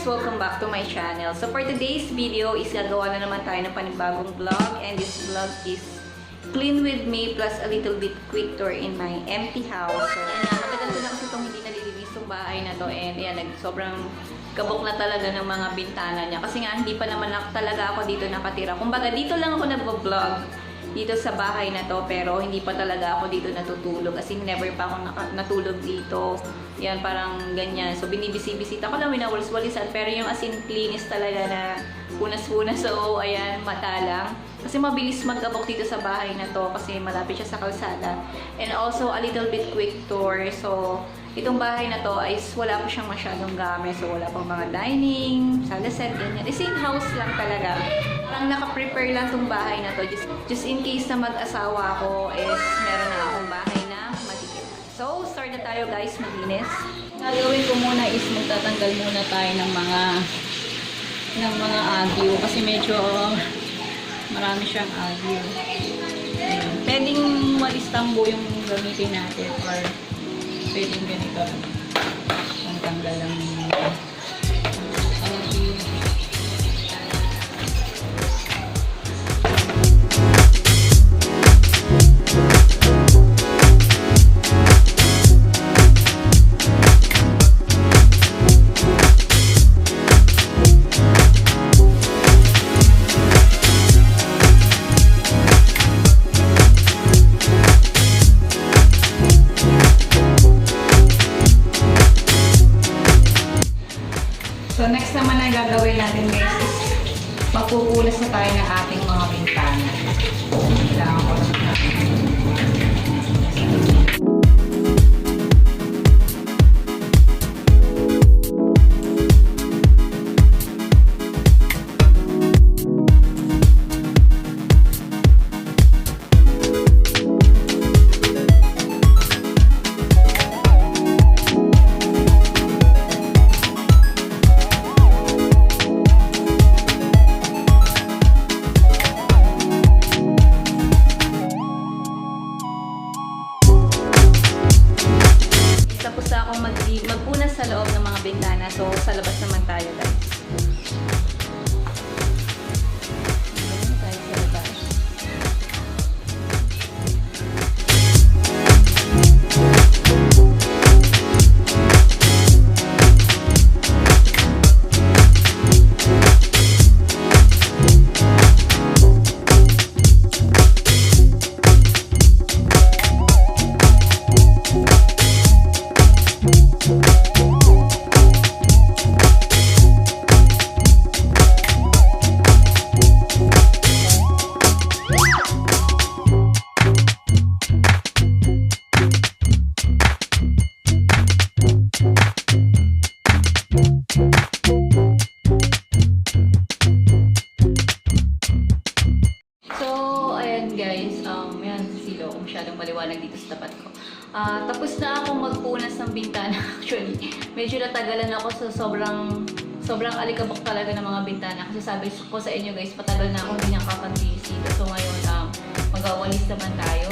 Welcome back to my channel. So for today's video is gagawa na naman tayo ng panibagong vlog, and this vlog is clean with me plus a little bit quick tour in my empty house. So matagal ko na kasi itong hindi nalilinis itong bahay na to, and yan, sobrang kabok na talaga ng mga bintana niya kasi nga hindi pa naman talaga ako dito nakatira. Kumbaga dito lang ako nagvo-vlog dito sa bahay na to, pero hindi pa talaga ako dito natutulog kasi never pa ako natulog dito. Yan, parang ganyan. So binibisi-bisita ko lang, winawalis-walisan, pero yung as in cleanis talaga na punas-punas. So ayan, mata lang. Kasi mabilis magkabok dito sa bahay na to kasi malapit siya sa kalsada. And also a little bit quick tour. So itong bahay na to ay wala pa siyang masyadong gamit. So wala pang mga dining, sala set, ganyan. The same house lang talaga. Parang naka-prepare lang itong bahay na to. Just in case na mag-asawa ako is meron na akong bahay na madikit. So start na tayo guys, maglinis. Gagawin ko muna is magtatanggal muna tayo ng mga agyo kasi medyo marami siyang agyo. Pwedeng walis tambo yung gamitin natin or pwedeng ganito. Ang tanggal lang agyo. So next naman na gagawin natin guys is mapupunas na tayo ng ating mga bintana. Kailangan ko lang magpunas sa loob ng mga bintana. So, sa labas naman tayo guys. Tayo sa labas. Masyadong maliwanag dito sa tapat ko. Tapos na akong magpunas ng bintana. Actually, medyo natagalan ako sa sobrang alikabok talaga ng mga bintana. Kasi sabi ko sa inyo guys, patagal na akong hindi nakapag-linis dito. So ngayon, mag-awalis naman tayo.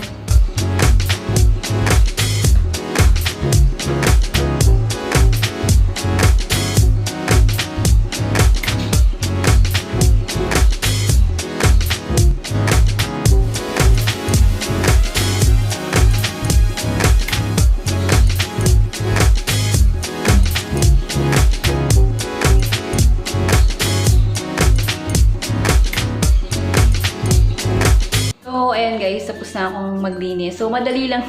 Ayan guys, tapos na akong maglinis. So, madali lang.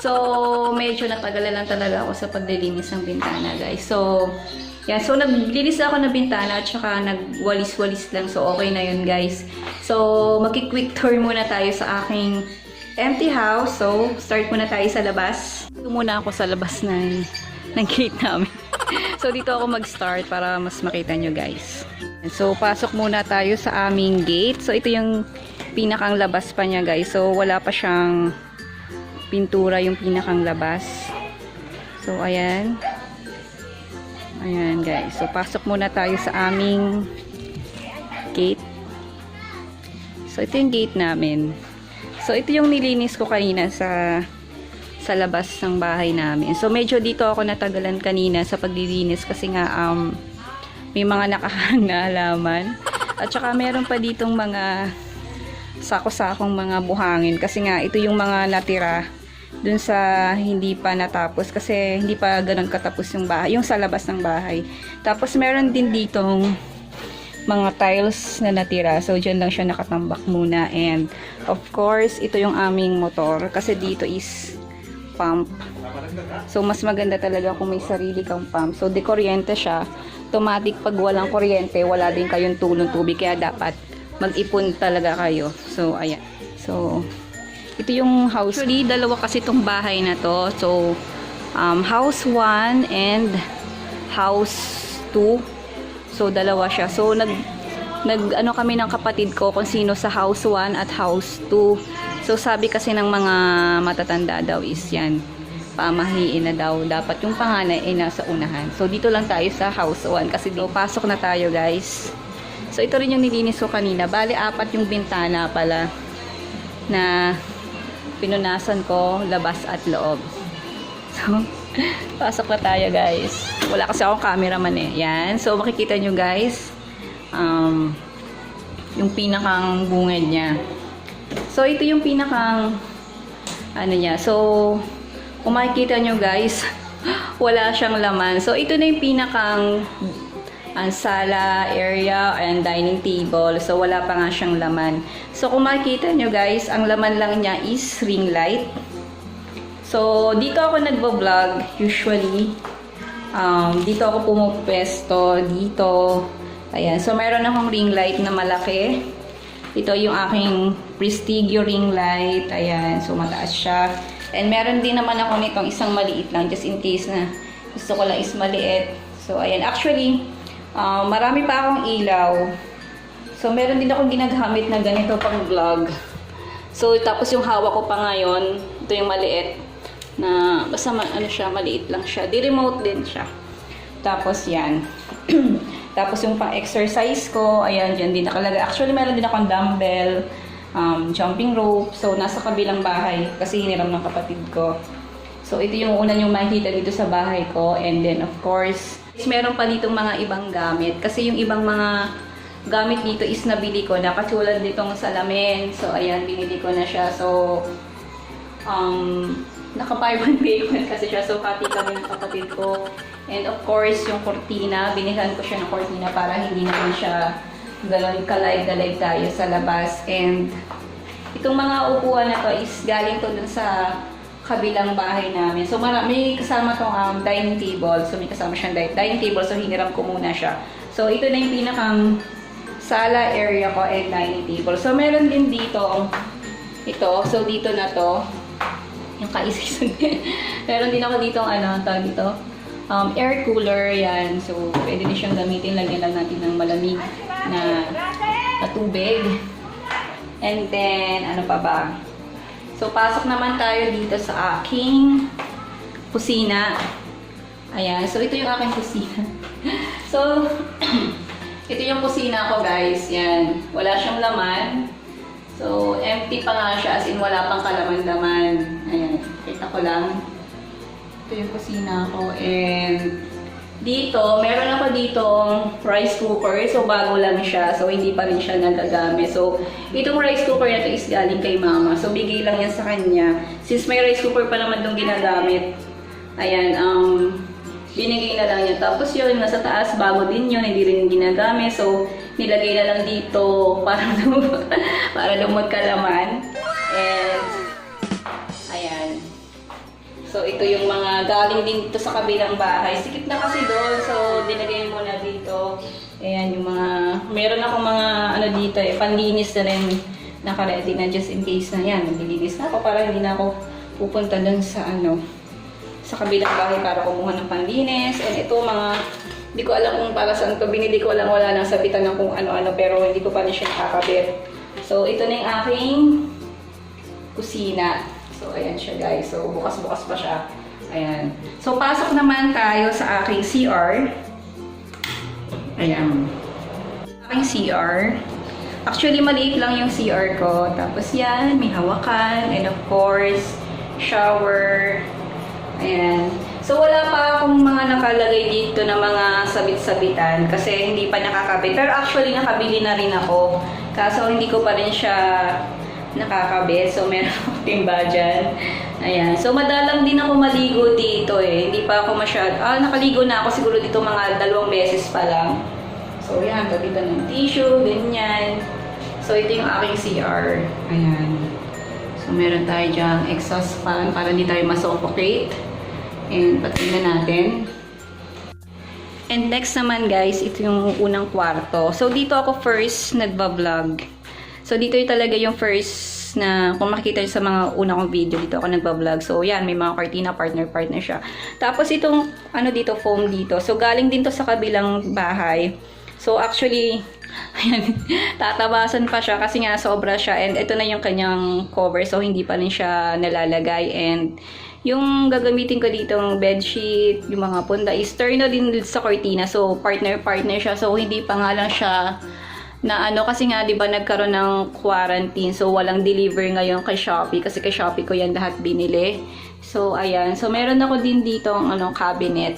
So, medyo natagalan lang talaga ako sa paglilinis ng bintana guys. So, yan. So, naglinis ako ng bintana at saka nagwalis-walis lang. So, okay na yun guys. So, magki-quick tour muna tayo sa aking empty house. So, start muna tayo sa labas. Ito muna ako sa labas ng gate namin. So, dito ako mag-start para mas makita nyo guys. So, pasok muna tayo sa aming gate. So, ito yung pinakang labas pa niya guys. So wala pa siyang pintura yung pinakang labas. So ayan. Ayan guys. So pasok muna tayo sa aming gate. So, ito yung gate namin. So, ito yung nilinis ko kanina sa labas ng bahay namin. So, medyo dito ako natagalan kanina sa paglilinis kasi nga may mga nakahang na halaman. At saka meron pa ditong mga sako-sakong mga buhangin kasi nga ito yung mga natira dun sa hindi pa natapos kasi hindi pa ganun katapos yung bahay, yung sa labas ng bahay. Tapos meron din ditong mga tiles na natira. So, dyan lang siya nakatambak muna. And, of course, ito yung aming motor kasi dito is pump. So, mas maganda talaga kung may sarili kang pump. So, de kuryente siya. Automatic pag walang kuryente, wala din kayong tulong tubig. Kaya dapat mag-ipon talaga kayo. So, ayan. So, ito yung house. Actually, dalawa kasi itong bahay na to. So, house 1 and house 2. So, dalawa siya. So, ano kami ng kapatid ko kung sino sa house 1 at house 2. So, sabi kasi ng mga matatanda daw is yan, pamahiin na daw. Dapat yung panganay ay nasa unahan. So, dito lang tayo sa house 1 kasi dito, pasok na tayo guys. So, ito rin yung nilinis ko kanina. Bali, 4 yung bintana pala na pinunasan ko, labas at loob. So, pasok na tayo guys. Wala kasi akong cameraman eh. Yan. So, makikita nyo guys, yung pinakang bungad niya. So, ito yung pinakang ano niya. So, kung makikita nyo guys, wala siyang laman. So, ito na yung pinakang sala, area, and dining table. So, wala pa nga siyang laman. So, kung makikita nyo guys, ang laman lang niya is ring light. So, dito ako nagbo-vlog usually. Dito ako pumupwesto. Dito. Ayan. So, meron akong ring light na malaki. Ito yung aking Prestigio ring light. Ayan. So, mataas siya. And meron din naman ako nitong isang maliit lang. Just in case na gusto ko lang is maliit. So, ayan. Actually, marami pa akong ilaw. So, meron din akong ginagamit na ganito pang vlog. So, tapos yung hawak ko pa ngayon, ito yung maliit. Na, basta ano siya, maliit lang siya. Di-remote din siya. Tapos, yan. Tapos, yung pang-exercise ko, ayan, dyan din nakalagay. Actually, meron din akong dumbbell, jumping rope. So, nasa kabilang bahay kasi hiniram ng kapatid ko. So, ito yung una yung makikita dito sa bahay ko. And then, of course, meron pa ditong mga ibang gamit. Kasi yung ibang mga gamit dito is nabili ko na. Katulad ditong salamin. So, ayan, binili ko na siya. So, naka-buy one pay one kasi siya. So, hati kami ng kapatid ko. And of course, yung kortina. Binigyan ko siya ng kortina para hindi naman siya gano'n kalayg-galayg tayo sa labas. And itong mga upuan na to is galing to dun sa kabilang bahay namin. So, may kasama tong dining table. So, may kasama siyang dining table. So, hiniram ko muna siya. So, ito na yung pinakang sala area ko and dining table. So, meron din dito ito. So, dito na to. Yung kaisisan. Meron din ako dito tawag dito. Air cooler, yan. So, pwede din siyang gamitin. Lagyan lang natin ng malamig na tubig. And then, ano pa ba? So, pasok naman tayo dito sa aking kusina. Ayan. So, ito yung aking kusina. So, ito yung kusina ko, guys. Yan. Wala siyang laman. So, empty pa nga siya. As in, wala pang kalaman-laman. Ayan. Kita ko lang. Ito yung kusina ko. And dito, meron ako ditong rice cooker. So, bago lang siya. So, hindi pa rin siya nagagamit. So, itong rice cooker na ito is galing kay mama. So, bigay lang yan sa kanya. Since may rice cooker pa naman itong ginagamit. Ayan, binigay na lang yan. Tapos yun, nasa taas, bago din yun. Hindi rin ginagamit. So, nilagay na lang dito para lumot kalaman. And, ayan. So, ito yung mga galing din dito sa kabilang bahay. Sikip na kasi doon. So, dinagay mo na dito. Ayan, yung mga, meron akong mga, dito panlinis na rin naka-ready na just in case na yan. Naglilinis na ako para hindi na ako pupunta doon sa, sa kabilang bahay para kumuha ng panlinis. And ito mga, hindi ko alam kung para saan to. Binili ko lang, wala nang sabitan ng kung ano-ano, pero hindi ko pa rin siya nakakabit. So, ito na yung aking kusina. So, ayan siya guys. So, bukas-bukas pa siya. Ayan. So, pasok naman tayo sa aking CR. Ayan. Aking CR. Actually, maliit lang yung CR ko. Tapos yan, may hawakan. And of course, shower. Ayan. So, wala pa akong mga nakalagay dito na mga sabit-sabitan kasi hindi pa nakakabit. Pero actually, nakabili na rin ako. Kaso, hindi ko pa rin siya nakakabit. So, meron akong timba dyan. Ayan. So, madalang din ako maligo dito eh. Hindi pa ako nakaligo na ako siguro dito mga 2 beses pa lang. So, yan. Dito ng tissue, ganyan. So, ito yung aking CR. Ayan. So, meron tayo dyang exhaust fan para hindi tayo masuffocate. And patingnan natin. And next naman guys, ito yung unang kwarto. So dito ako first nagba-vlog. So dito yung talaga yung first na kung makikita nyo sa mga una kong video, dito ako nagba-vlog. So yan, may mga cortina, partner siya. Tapos itong ano dito, foam dito. So galing din to sa kabilang bahay. So actually, ayan, tatabasan pa siya kasi nga sobra siya. And ito na yung kanyang cover. So hindi pa rin siya nalalagay. And yung gagamitin ko dito ng bedsheet, yung mga punda is turn na din sa cortina. So, partner siya. So, hindi pa nga lang siya na ano. Kasi nga, di ba, nagkaroon ng quarantine. So, walang deliver ngayon kay Shopee. Kasi kay Shopee ko yan lahat binili. So, ayan. So, meron ako din dito ang cabinet.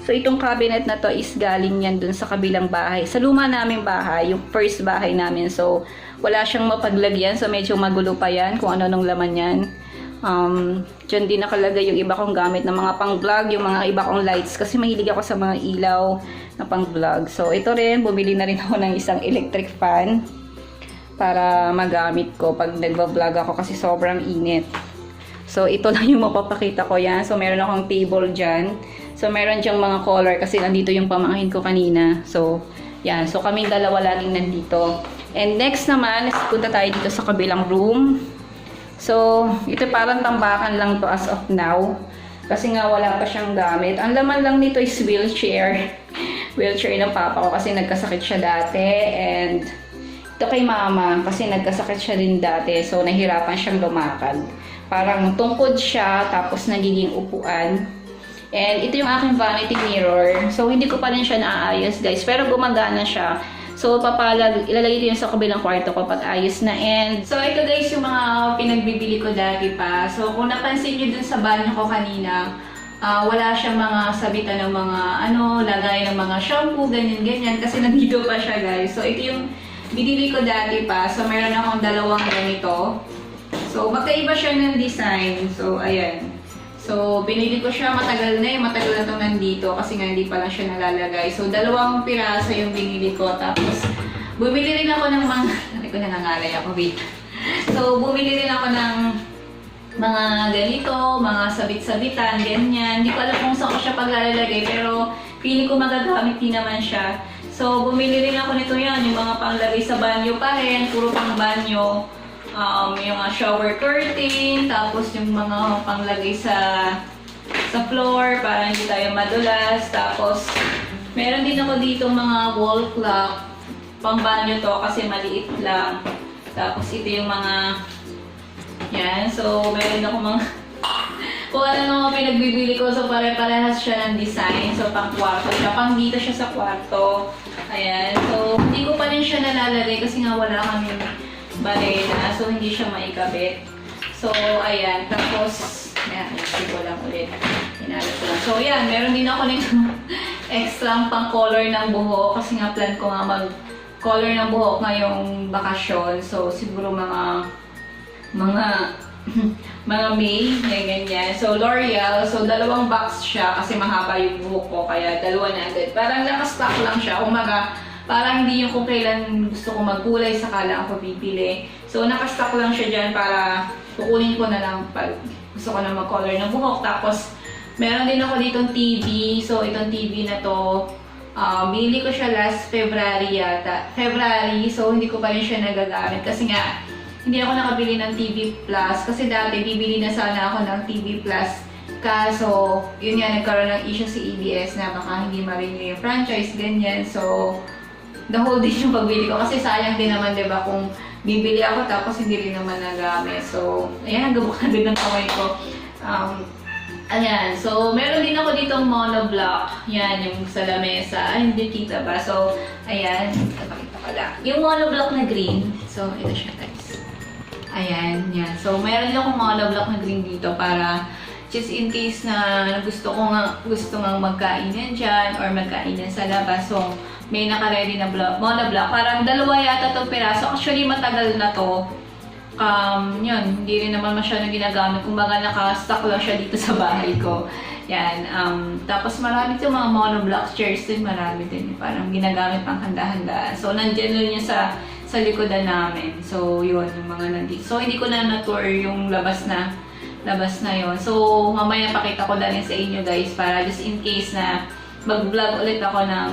So, itong cabinet na to is galing yan dun sa kabilang bahay. Sa luma naming bahay, yung first bahay namin. So, wala siyang mapaglagyan. So, medyo magulo pa yan kung ano nung laman yan. Dyan din nakalagay yung iba kong gamit na mga pang-vlog, yung mga iba kong lights kasi mahilig ako sa mga ilaw na pang-vlog. So, ito rin, bumili na rin ako ng isang electric fan para magamit ko pag nagba-vlog ako kasi sobrang init. So, ito lang yung mapapakita ko yan. So, meron akong table dyan. So, meron dyang mga color kasi nandito yung pamangkin ko kanina. So, yan. So, kaming dalawa laging nandito. And next naman, punta tayo dito sa kabilang room. So, ito parang tambakan lang to as of now. Kasi nga wala pa siyang gamit. Ang laman lang nito is wheelchair. Wheelchair ng papa ko kasi nagkasakit siya dati. And ito kay mama kasi nagkasakit siya din dati. So, nahirapan siyang lumakad. Parang tungkod siya tapos nagiging upuan. And ito yung aking vanity mirror. So, hindi ko pa rin siya naayos guys. Pero gumagana siya. So, ilalagay ko yun sa kabilang kwarto ko pag ayos na. And, so, ito guys yung mga pinagbibili ko dati pa. So, kung napansin nyo dun sa banyo ko kanina, wala siyang mga sabitan ng mga, lagay ng mga shampoo, ganyan. Kasi nandito pa siya guys. So, ito yung binili ko dati pa. So, meron akong 2 ganito. So, magkaiba siya ng design. So, ayan. So, binili ko siya, matagal na itong nandito kasi nga hindi pa lang siya nalalagay. So, 2 piraso yung binili ko. Tapos, bumili rin ako ng mga, hindi ko nangangalay ako, wait. So, bumili rin ako ng mga ganito, mga sabit-sabitan, ganyan. Hindi ko alam kung saan ko siya paglalagay, pero feeling ko magagamit din naman siya. So, bumili rin ako nito yan, yung mga panglagay sa banyo pa rin, puro pang banyo. Yung shower curtain, tapos yung mga panglagay sa floor para hindi tayo madulas. Tapos, meron din ako dito mga wall clock. Pang banyo to kasi maliit lang. Tapos, ito yung mga yan. So, meron ako mga kung ano mga pinagbibili ko. So, pare-parehas siya ng design. So, pang kwarto siya. Pang dito siya sa kwarto. Ayan. So, hindi ko pa rin siya nalalagay kasi nga wala kami barena, so hindi siya maikabit. So, ayan. Tapos, ayan, i-stick ko lang ulit. Hinalot ko lang. So, ayan, meron din ako nito extra pang color ng buhok kasi nga plan ko nga mag-color ng buhok ngayong bakasyon. So, siguro mga May, ganyan. So, L'Oreal. So, 2 box siya kasi mahaba yung buhok ko. Kaya, 2 na agad. Parang nakastock lang siya. Umaga, parang hindi yung kung kailan gusto ko magkulay, saka lang ako bibili. So, nakastock lang siya dyan para kukunin ko na lang pag gusto ko na mag-color ng buhok. Tapos, meron din ako ditong TV. So, itong TV na to, binili ko siya last February yata. February, so hindi ko pa rin siya nagagamit. Kasi nga, hindi ako nakabili ng TV Plus. Kasi dati, bibili na sana ako ng TV Plus. Kaso, yun nga, nagkaroon ng issue si EBS na baka hindi ma-renew yung franchise, ganyan. So, the whole day yung pagbili ko. Kasi sayang din naman, diba, kung bibili ako tapos hindi rin naman nagamit. So, ayan, gabok na din ng kamay ko. Ayan. So, meron din ako ditong monoblock. Yan, yung sa lamesa. Ay, hindi kita ba? So, ayan. Ipakita ko Wala. Yung monoblock na green. So, ito siya guys. Ayan, yan. So, mayroon din akong monoblock na green dito para just in case na gusto nga magkainan dyan or magkainan sa labas. So, may naka-ready na monoblock. Parang dalawa yata itong piraso. Actually, matagal na to. Yun, hindi rin naman masyadong ginagamit. Kumbaga, naka-stock lang siya dito sa bahay ko. Yan. Tapos marami itong mga monoblock chairs din. Marami din. Parang ginagamit pang handa-handa. So, nandiyan lang niya sa likodan namin. So, yun. Yung mga nandito. So, hindi ko na na-tour yung labas na yun. So, mamaya pakita ko na rin sa inyo guys. Para just in case na mag-vlog ulit ako ng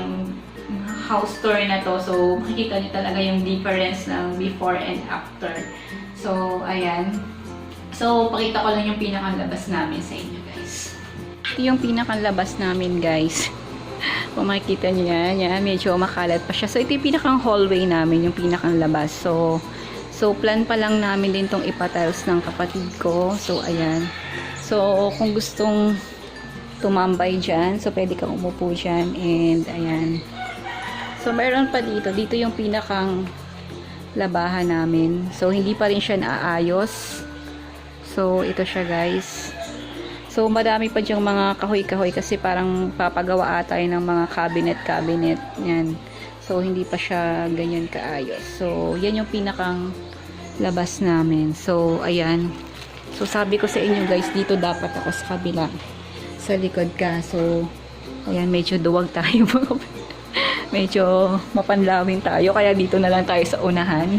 house tour na to. So, makikita niyo talaga yung difference ng before and after. So, ayan. So, pakita ko lang yung pinakalabas namin sa inyo guys. Ito yung pinakalabas namin guys. Kung makikita nyo yan, medyo makalat pa siya. So, ito yung pinakang hallway namin, yung pinakang labas. So, plan pa lang namin din tong ipatiles ng kapatid ko. So, ayan. So, kung gustong tumambay dyan, so, pwede kang umupo dyan. And, ayan. So, meron pa dito. Dito yung pinakang labahan namin. So, hindi pa rin siya naayos. So, ito siya guys. So, madami pa diyang mga kahoy-kahoy kasi parang papagawa ata ng mga cabinet. Yan. So, hindi pa siya ganyan kaayos. So, yan yung pinakang labas namin. So, ayan. So, sabi ko sa inyo guys, dito dapat ako sa kabila. Sa likod ka. So, ayan, medyo duwag tayo. Medyo mapanlawin tayo. Kaya dito na lang tayo sa unahan.